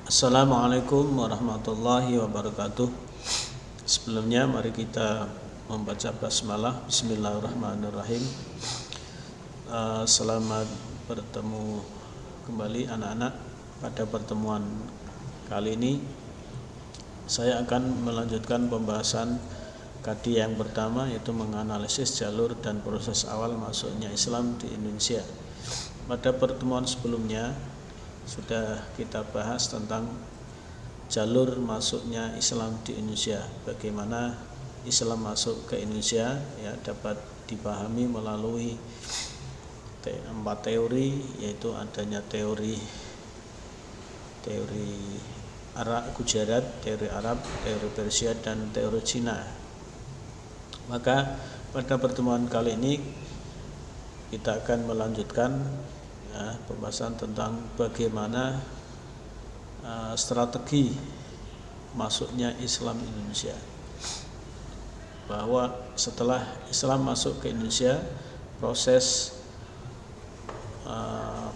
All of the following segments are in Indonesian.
Assalamualaikum warahmatullahi wabarakatuh. Sebelumnya mari kita membaca basmalah. Bismillahirrahmanirrahim. Selamat bertemu kembali anak-anak. Pada pertemuan kali ini saya akan melanjutkan pembahasan kadi yang pertama, yaitu menganalisis jalur dan proses awal masuknya Islam di Indonesia. Pada pertemuan sebelumnya sudah kita bahas tentang jalur masuknya Islam di Indonesia. Bagaimana Islam masuk ke Indonesia dapat dipahami melalui 4 teori, yaitu adanya teori Arab Gujarat, teori Arab, teori Persia, dan teori Cina. Maka pada pertemuan kali ini kita akan melanjutkan pembahasan tentang bagaimana strategi masuknya Islam Indonesia. Bahwa setelah Islam masuk ke Indonesia, proses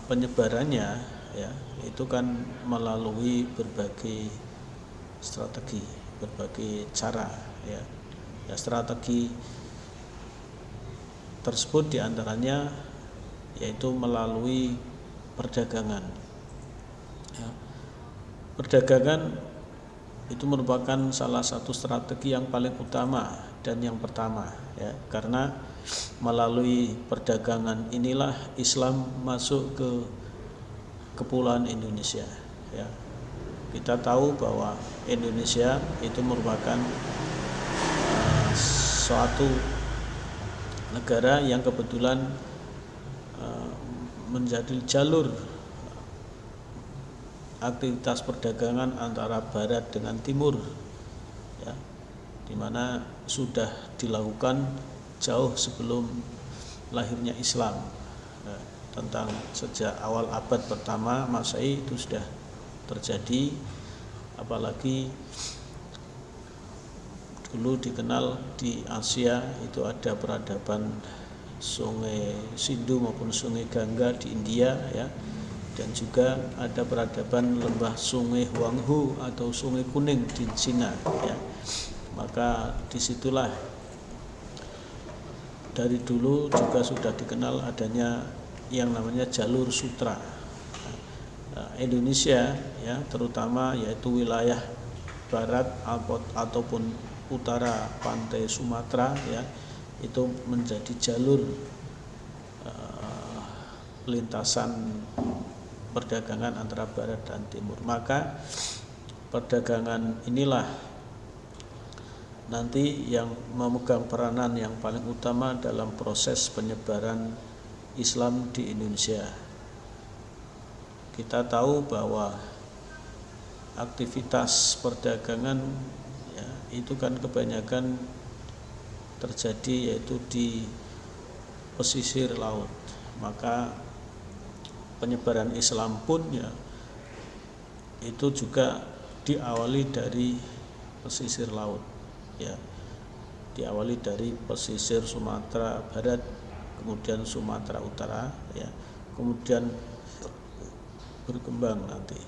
penyebarannya itu kan melalui berbagai strategi, berbagai cara strategi tersebut diantaranya yaitu melalui perdagangan. Perdagangan itu merupakan salah satu strategi yang paling utama dan yang pertama, karena melalui perdagangan inilah Islam masuk ke Kepulauan Indonesia. Kita tahu bahwa Indonesia itu merupakan suatu negara yang kebetulan menjadi jalur aktivitas perdagangan antara barat dengan timur, di mana sudah dilakukan jauh sebelum lahirnya Islam. Tentang sejak awal abad pertama Masehi itu sudah terjadi, apalagi dulu dikenal di Asia itu ada peradaban Sungai Sindu maupun Sungai Gangga di India, dan juga ada peradaban lembah Sungai Huanghu atau Sungai Kuning di Cina, Maka disitulah dari dulu juga sudah dikenal adanya yang namanya jalur sutra. Indonesia terutama yaitu wilayah barat ataupun utara pantai Sumatera itu menjadi jalur lintasan perdagangan antara barat dan timur. Maka perdagangan inilah nanti yang memegang peranan yang paling utama dalam proses penyebaran Islam di Indonesia. Kita tahu bahwa aktivitas perdagangan itu kan kebanyakan terjadi yaitu di pesisir laut. Maka penyebaran Islam pun itu juga diawali dari pesisir laut, diawali dari pesisir Sumatera Barat, kemudian Sumatera Utara, kemudian berkembang nanti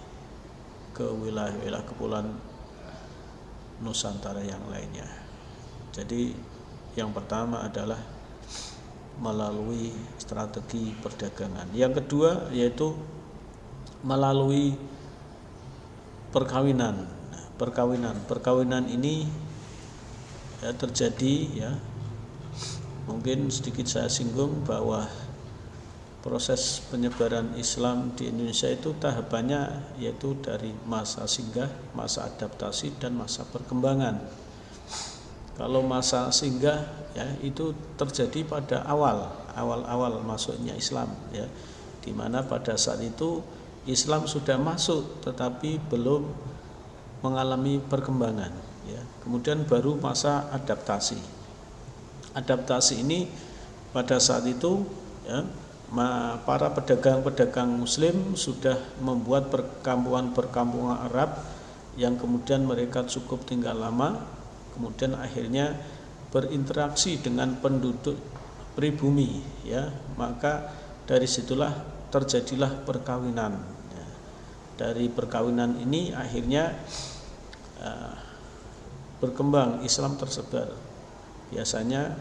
ke wilayah-wilayah kepulauan Nusantara yang lainnya. Jadi yang pertama adalah melalui strategi perdagangan. Yang kedua yaitu melalui perkawinan. Perkawinan ini terjadi, mungkin sedikit saya singgung bahwa proses penyebaran Islam di Indonesia itu tahapannya yaitu dari masa singgah, masa adaptasi, dan masa perkembangan. Kalau masa singgah itu terjadi pada awal masuknya Islam, di mana pada saat itu Islam sudah masuk tetapi belum mengalami perkembangan, Kemudian baru masa adaptasi. Adaptasi ini pada saat itu para pedagang-pedagang Muslim sudah membuat perkampungan Arab yang kemudian mereka cukup tinggal lama, kemudian akhirnya berinteraksi dengan penduduk pribumi, maka dari situlah terjadilah perkawinan. dari perkawinan ini akhirnya berkembang, Islam tersebar. Biasanya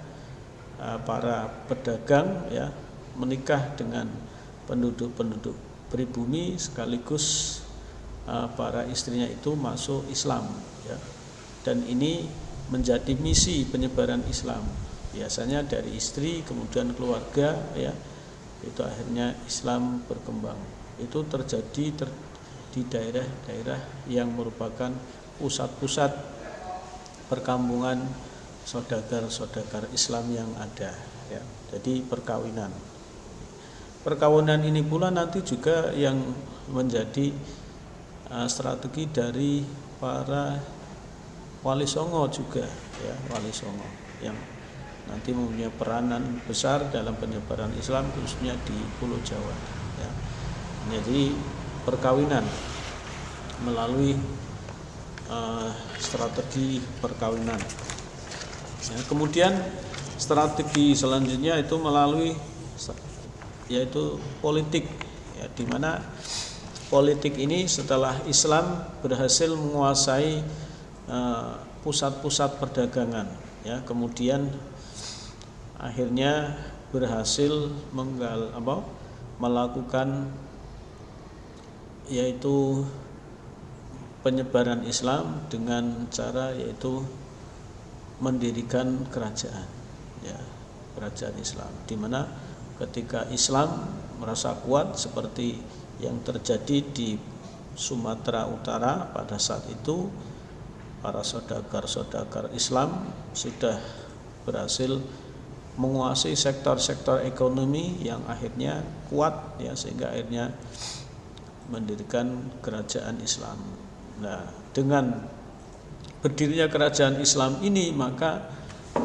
para pedagang ya menikah dengan penduduk-penduduk pribumi, sekaligus para istrinya itu masuk Islam ya. Dan ini menjadi misi penyebaran Islam. Biasanya dari istri kemudian keluarga ya. Itu akhirnya Islam berkembang. Itu terjadi di daerah-daerah yang merupakan pusat-pusat perkampungan saudagar Islam yang ada ya. Jadi perkawinan ini pula nanti juga yang menjadi strategi dari para wali songo juga ya, wali songo yang nanti mempunyai peranan besar dalam penyebaran Islam khususnya di Pulau Jawa ya. Jadi perkawinan melalui strategi perkawinan ya. Kemudian strategi selanjutnya itu melalui yaitu politik ya, di mana politik ini setelah Islam berhasil menguasai pusat-pusat perdagangan ya, kemudian akhirnya berhasil melakukan yaitu penyebaran Islam dengan cara yaitu mendirikan kerajaan ya, kerajaan Islam, di mana ketika Islam merasa kuat seperti yang terjadi di Sumatera Utara pada saat itu, para saudagar Islam sudah berhasil menguasai sektor-sektor ekonomi yang akhirnya kuat ya, sehingga akhirnya mendirikan kerajaan Islam. Nah, dengan berdirinya kerajaan Islam ini maka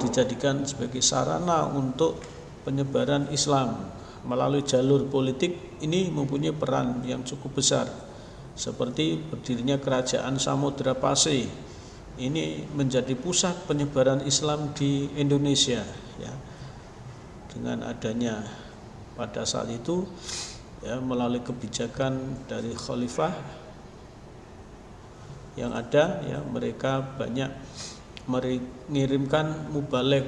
dijadikan sebagai sarana untuk penyebaran Islam melalui jalur politik. Ini mempunyai peran yang cukup besar, seperti berdirinya kerajaan Samudra Pasai. Ini menjadi pusat penyebaran Islam di Indonesia ya. Dengan adanya pada saat itu ya, melalui kebijakan dari khalifah yang ada ya, mereka banyak mengirimkan mubalek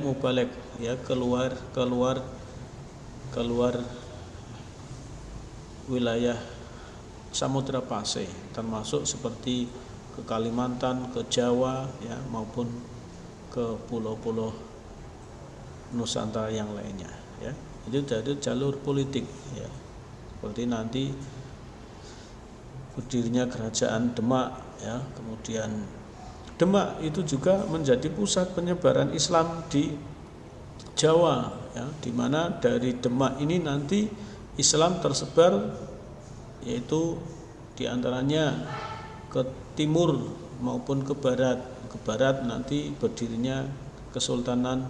ya keluar wilayah Samudra Pasai, termasuk seperti ke Kalimantan, ke Jawa ya, maupun ke pulau-pulau Nusantara yang lainnya ya. Itu dari jalur politik ya. Seperti nanti berdirinya kerajaan Demak ya, kemudian Demak itu juga menjadi pusat penyebaran Islam di Jawa ya, di mana dari Demak ini nanti Islam tersebar yaitu diantaranya ke timur maupun ke barat. Ke barat nanti berdirinya Kesultanan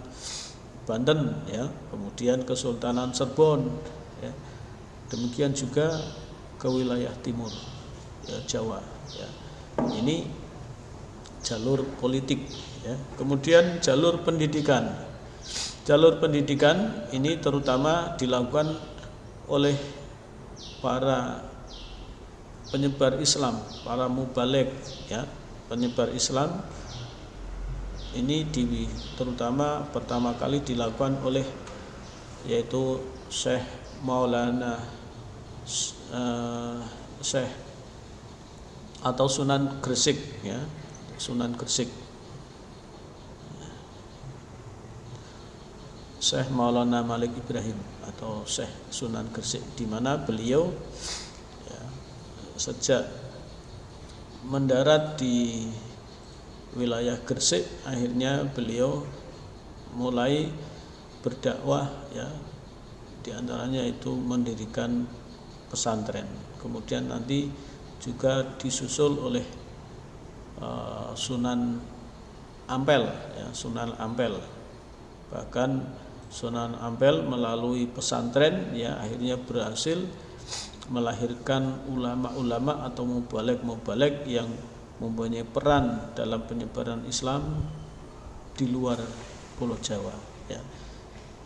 Banten ya, kemudian Kesultanan Cirebon ya. Demikian juga ke wilayah timur ya, Jawa ya. Ini jalur politik ya. Kemudian jalur pendidikan. Jalur pendidikan ini terutama dilakukan oleh para penyebar Islam, para mubalek ya, penyebar Islam. Ini terutama pertama kali dilakukan oleh yaitu Syekh Maulana Syekh atau Sunan Gresik ya, Sunan Gresik, Syekh Maulana Malik Ibrahim atau Syekh Sunan Gresik, di mana beliau ya, sejak mendarat di wilayah Gresik akhirnya beliau mulai berdakwah ya, di antaranya itu mendirikan pesantren. Kemudian nanti juga disusul oleh Sunan Ampel ya, Sunan Ampel. Bahkan Sunan Ampel melalui pesantren ya akhirnya berhasil melahirkan ulama-ulama atau mubalek yang mempunyai peran dalam penyebaran Islam di luar Pulau Jawa ya.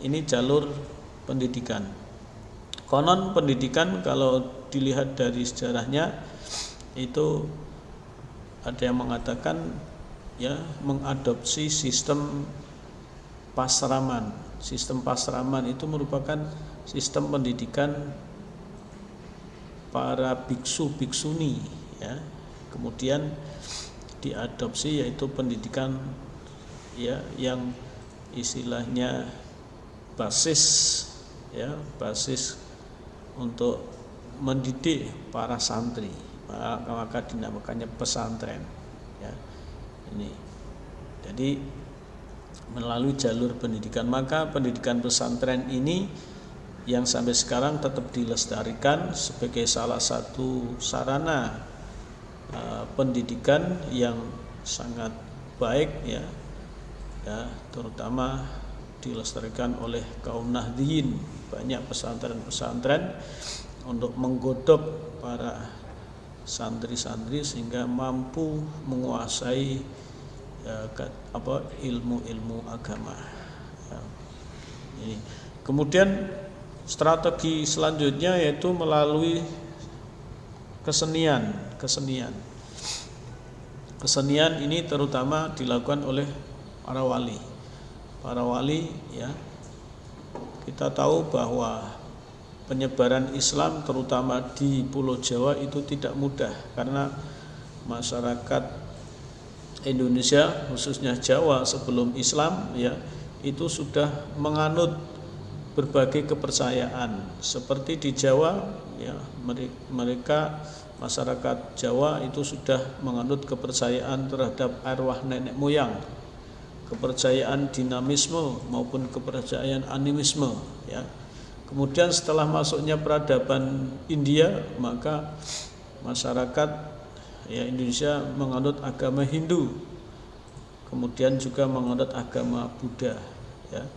Ini jalur pendidikan. Konon pendidikan kalau dilihat dari sejarahnya itu ada yang mengatakan ya mengadopsi sistem pasraman. Sistem pasraman itu merupakan sistem pendidikan para biksu-biksuni ya. Kemudian diadopsi yaitu pendidikan ya yang istilahnya basis untuk mendidik para santri, maka dinamakannya pesantren ya. Ini jadi melalui jalur pendidikan, maka pendidikan pesantren ini yang sampai sekarang tetap dilestarikan sebagai salah satu sarana pendidikan yang sangat baik ya, terutama dilestarikan oleh kaum Nahdliyin. Banyak pesantren-pesantren untuk menggodok para santri-santri sehingga mampu menguasai ilmu-ilmu agama ya. Ini. Kemudian strategi selanjutnya yaitu melalui kesenian ini terutama dilakukan oleh para wali ya. Kita tahu bahwa penyebaran Islam terutama di Pulau Jawa itu tidak mudah karena masyarakat Indonesia khususnya Jawa sebelum Islam ya itu sudah menganut berbagai kepercayaan. Seperti di Jawa ya, mereka masyarakat Jawa itu sudah menganut kepercayaan terhadap arwah nenek moyang, kepercayaan dinamisme maupun kepercayaan animisme ya. Kemudian setelah masuknya peradaban India, maka masyarakat ya Indonesia menganut agama Hindu, kemudian juga menganut agama Buddha ya.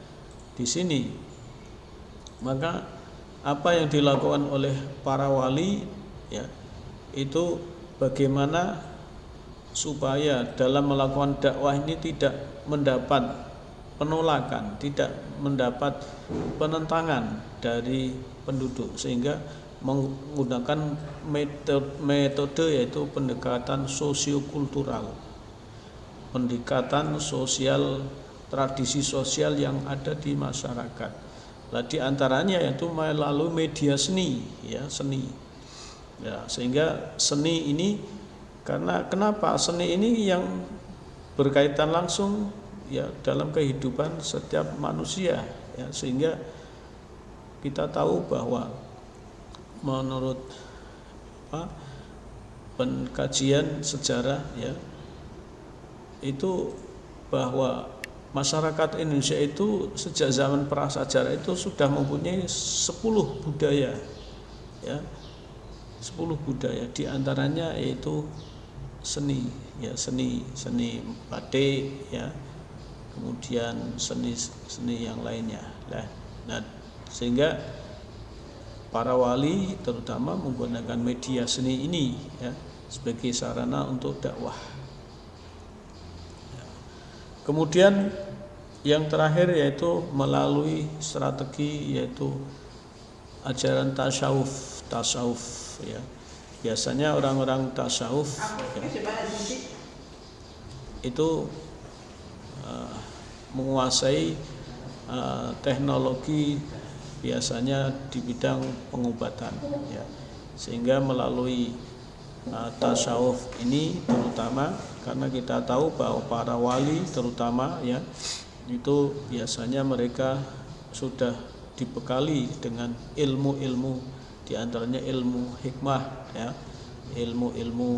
Di sini maka apa yang dilakukan oleh para wali ya itu bagaimana supaya dalam melakukan dakwah ini tidak mendapat penolakan, tidak mendapat penentangan dari penduduk, sehingga menggunakan metode yaitu pendekatan sosiokultural, pendekatan sosial, tradisi sosial yang ada di masyarakat. Nah, di antaranya yaitu melalui media seni ya, sehingga seni ini kenapa seni ini yang berkaitan langsung ya dalam kehidupan setiap manusia ya, sehingga kita tahu bahwa menurut pengkajian sejarah ya itu bahwa masyarakat Indonesia itu sejak zaman prasejarah itu sudah mempunyai 10 budaya ya, 10 budaya, di antaranya yaitu seni batik ya, kemudian seni yang lainnya. Nah, sehingga para wali terutama menggunakan media seni ini ya sebagai sarana untuk dakwah. Kemudian yang terakhir yaitu melalui strategi yaitu ajaran tasawuf ya. Biasanya orang-orang tasawuf ya, itu menguasai teknologi biasanya di bidang pengobatan ya. Sehingga melalui tasawuf ini terutama karena kita tahu bahwa para wali terutama ya itu biasanya mereka sudah dibekali dengan ilmu-ilmu, di antaranya ilmu hikmah ya, ilmu-ilmu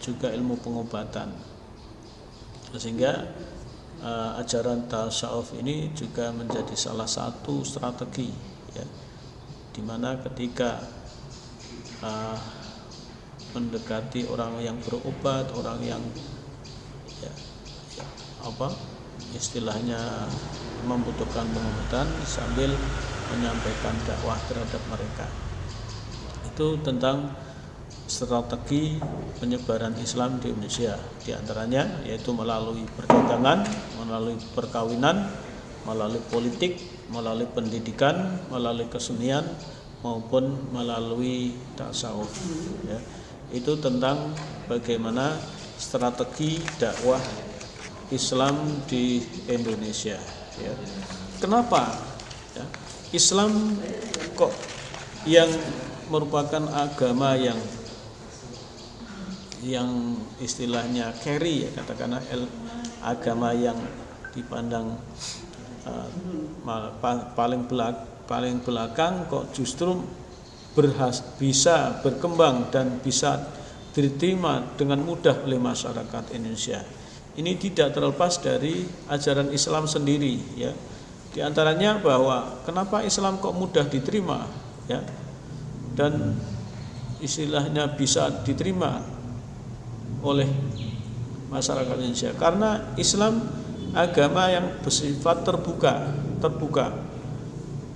juga ilmu pengobatan. Sehingga ajaran tasawuf ini juga menjadi salah satu strategi ya, di mana ketika mendekati orang yang berobat, orang yang istilahnya membutuhkan pengobatan sambil menyampaikan dakwah terhadap mereka. Itu tentang strategi penyebaran Islam di Indonesia, di antaranya yaitu melalui perdagangan, melalui perkawinan, melalui politik, melalui pendidikan, melalui kesenian maupun melalui tasawuf ya. itu tentang bagaimana strategi dakwah Islam di Indonesia, ya. Kenapa, ya, Islam kok yang merupakan agama yang istilahnya carry, ya, katakanlah agama yang dipandang paling belakang kok justru bisa berkembang dan bisa diterima dengan mudah oleh masyarakat Indonesia. Ini tidak terlepas dari ajaran Islam sendiri, ya. Di antaranya bahwa kenapa Islam kok mudah diterima, ya, dan istilahnya bisa diterima oleh masyarakat Indonesia, karena Islam agama yang bersifat terbuka.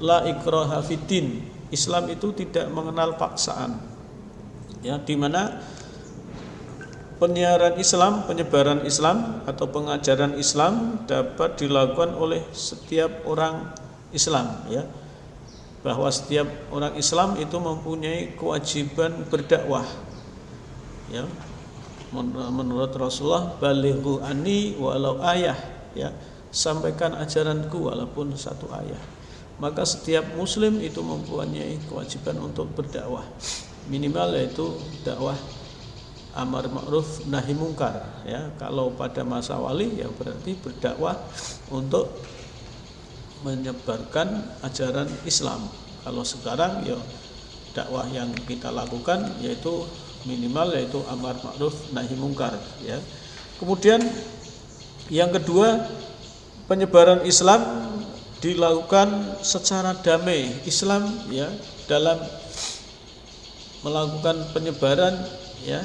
La ikraha fiddin. Islam itu tidak mengenal paksaan, ya, di mana penyebaran Islam atau pengajaran Islam dapat dilakukan oleh setiap orang Islam, ya, bahwa setiap orang Islam itu mempunyai kewajiban berdakwah, ya. Menurut Rasulullah, balighu anni walau ayah, ya, sampaikan ajaranku walaupun satu ayat. Maka setiap muslim itu mempunyai kewajiban untuk berdakwah, minimal yaitu dakwah amar ma'ruf nahi mungkar, ya. Kalau pada masa wali, ya berarti berdakwah untuk menyebarkan ajaran Islam. Kalau sekarang, ya dakwah yang kita lakukan yaitu minimal yaitu amar ma'ruf nahi mungkar, ya. Kemudian yang kedua, penyebaran Islam dilakukan secara damai. Islam, ya, dalam melakukan penyebaran, ya,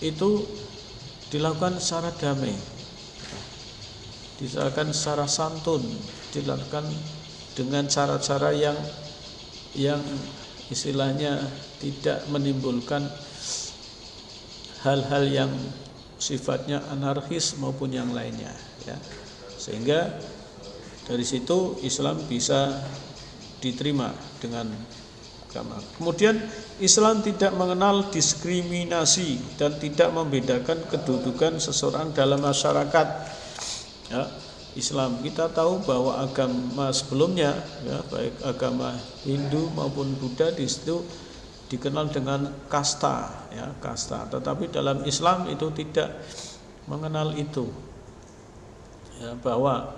itu dilakukan secara damai, dilakukan secara santun, dilakukan dengan cara-cara yang istilahnya tidak menimbulkan hal-hal yang sifatnya anarkis maupun yang lainnya, ya. Sehingga dari situ Islam bisa diterima dengan agama. Kemudian Islam tidak mengenal diskriminasi dan tidak membedakan kedudukan seseorang dalam masyarakat, ya. Islam, kita tahu bahwa agama sebelumnya, ya, baik agama Hindu maupun Buddha, di situ dikenal dengan kasta, ya, kasta. Tetapi dalam Islam itu tidak mengenal itu, ya, bahwa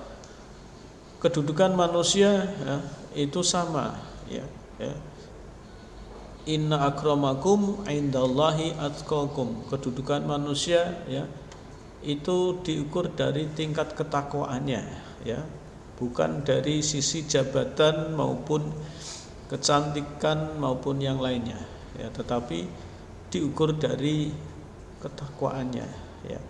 kedudukan manusia, ya, itu sama, ya. Inna akramakum indallahi atqakum. Kedudukan manusia, ya, itu diukur dari tingkat ketakwaannya, ya, bukan dari sisi jabatan maupun kecantikan maupun yang lainnya, ya, tetapi diukur dari ketakwaannya, ya.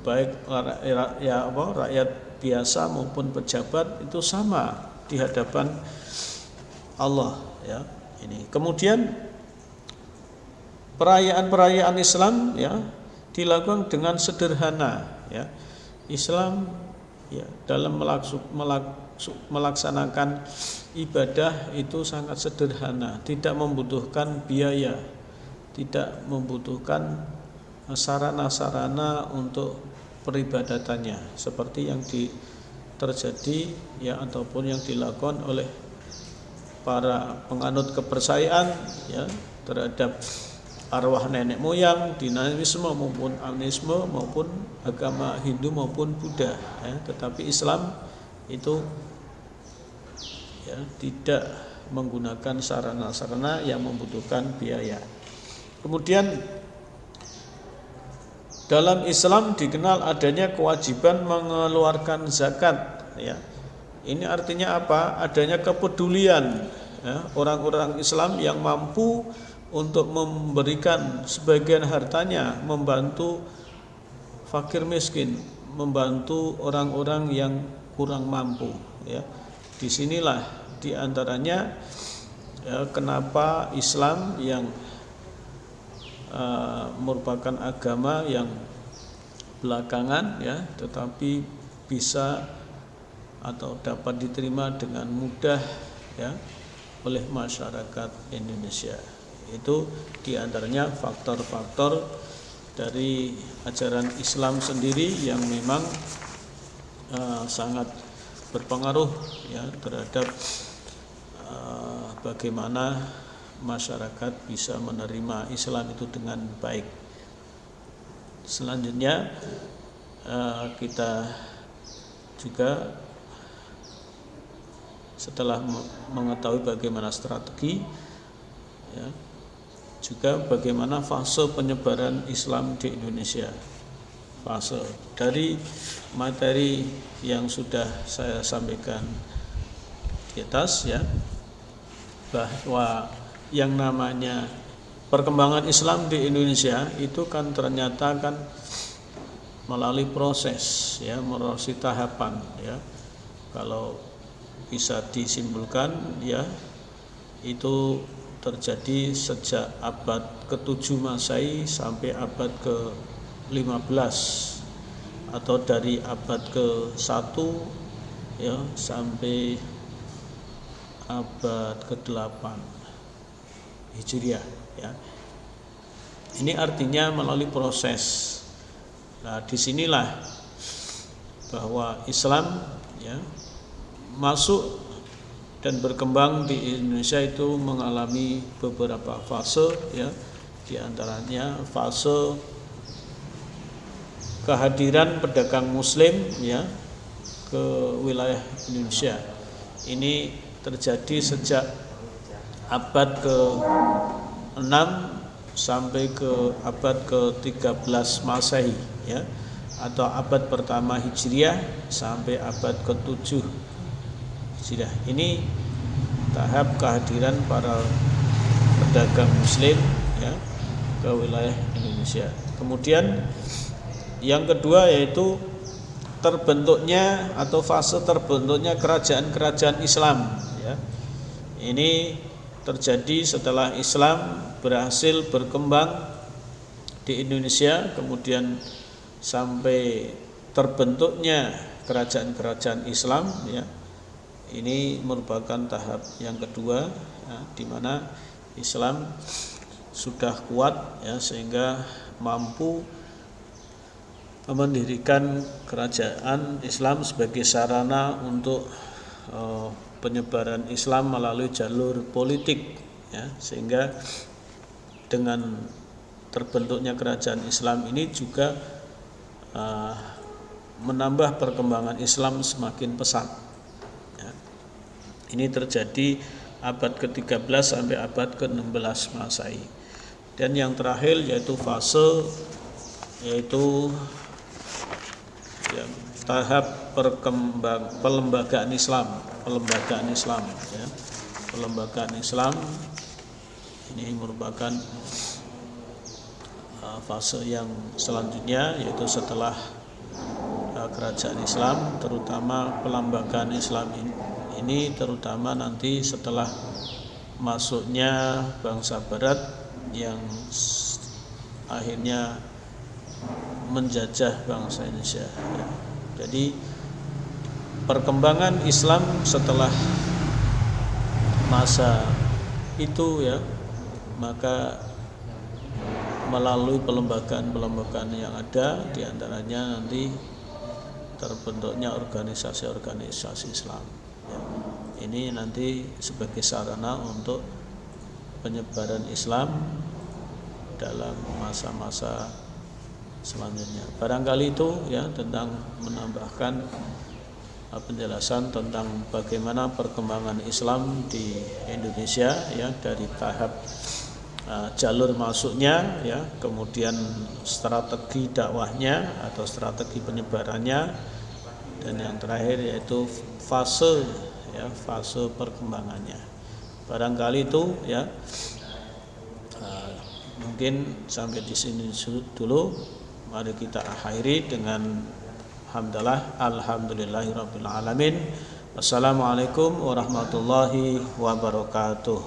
Baik rakyat biasa maupun pejabat itu sama di hadapan Allah, ya. Ini kemudian perayaan Islam, ya, dilakukan dengan sederhana, ya. Islam, ya, dalam melaksanakan ibadah itu sangat sederhana, tidak membutuhkan biaya, tidak membutuhkan sarana-sarana untuk peribadatannya seperti yang terjadi, ya, ataupun yang dilakukan oleh para penganut kepercayaan, ya, terhadap arwah nenek moyang, dinamisme maupun animisme maupun agama Hindu maupun Buddha, ya. Tetapi Islam itu, ya, tidak menggunakan sarana-sarana yang membutuhkan biaya. Kemudian dalam Islam dikenal adanya kewajiban mengeluarkan zakat, ya. Ini artinya apa? Adanya kepedulian, ya, orang-orang Islam yang mampu untuk memberikan sebagian hartanya, membantu fakir miskin, membantu orang-orang yang kurang mampu, ya. Disinilah diantaranya, ya, kenapa Islam yang merupakan agama yang belakangan, ya, tetapi bisa atau dapat diterima dengan mudah, ya, oleh masyarakat Indonesia. Itu diantaranya faktor-faktor dari ajaran Islam sendiri yang memang sangat berpengaruh ya terhadap bagaimana masyarakat bisa menerima Islam itu dengan baik. Selanjutnya kita juga setelah mengetahui bagaimana strategi ya, juga bagaimana fase penyebaran Islam di Indonesia. Fase dari materi yang sudah saya sampaikan di atas ya, bahwa yang namanya perkembangan Islam di Indonesia itu kan ternyata kan melalui proses ya, melalui tahapan ya. Kalau bisa disimpulkan ya, itu terjadi sejak abad ke-7 Masehi sampai abad ke-15 atau dari abad ke-1 ya sampai abad ke-8 Hijriah ya. Ini artinya melalui proses. Nah, disinilah bahwa Islam ya masuk dan berkembang di Indonesia itu mengalami beberapa fase ya, di antaranya fase kehadiran pedagang muslim ya ke wilayah Indonesia. Ini terjadi sejak abad ke-6 sampai ke abad ke-13 Masehi ya, atau abad pertama Hijriah sampai abad ke-7 Hijriah. Ini tahap kehadiran para pedagang muslim ya ke wilayah Indonesia. Kemudian yang kedua yaitu terbentuknya atau fase terbentuknya kerajaan-kerajaan Islam ya. Ini terjadi setelah Islam berhasil berkembang di Indonesia, kemudian sampai terbentuknya kerajaan-kerajaan Islam ya. Ini merupakan tahap yang kedua ya, di mana Islam sudah kuat ya, sehingga mampu mendirikan kerajaan Islam sebagai sarana untuk penyebaran Islam melalui jalur politik ya, sehingga dengan terbentuknya kerajaan Islam ini juga menambah perkembangan Islam semakin pesat ya. Ini terjadi abad ke-13 sampai abad ke-16 Masehi. Dan yang terakhir yaitu fase yaitu ya, tahap pelembagaan Islam ya. Pelembagaan Islam ini merupakan fase yang selanjutnya, yaitu setelah kerajaan Islam, terutama pelembagaan Islam ini terutama nanti setelah masuknya bangsa Barat yang akhirnya menjajah bangsa Indonesia ya. Jadi perkembangan Islam setelah masa itu ya, maka melalui pelembagaan yang ada, diantaranya nanti terbentuknya organisasi-organisasi Islam ya. Ini nanti sebagai sarana untuk penyebaran Islam dalam masa-masa selanjutnya. Barangkali itu ya, tentang menambahkan penjelasan tentang bagaimana perkembangan Islam di Indonesia ya, dari tahap jalur masuknya ya, kemudian strategi dakwahnya atau strategi penyebarannya, dan yang terakhir yaitu fase perkembangannya. Barangkali itu ya, mungkin sampai di sini dulu. Mari kita akhiri dengan alhamdulillahirabbil alamin. Wassalamualaikum warahmatullahi wabarakatuh.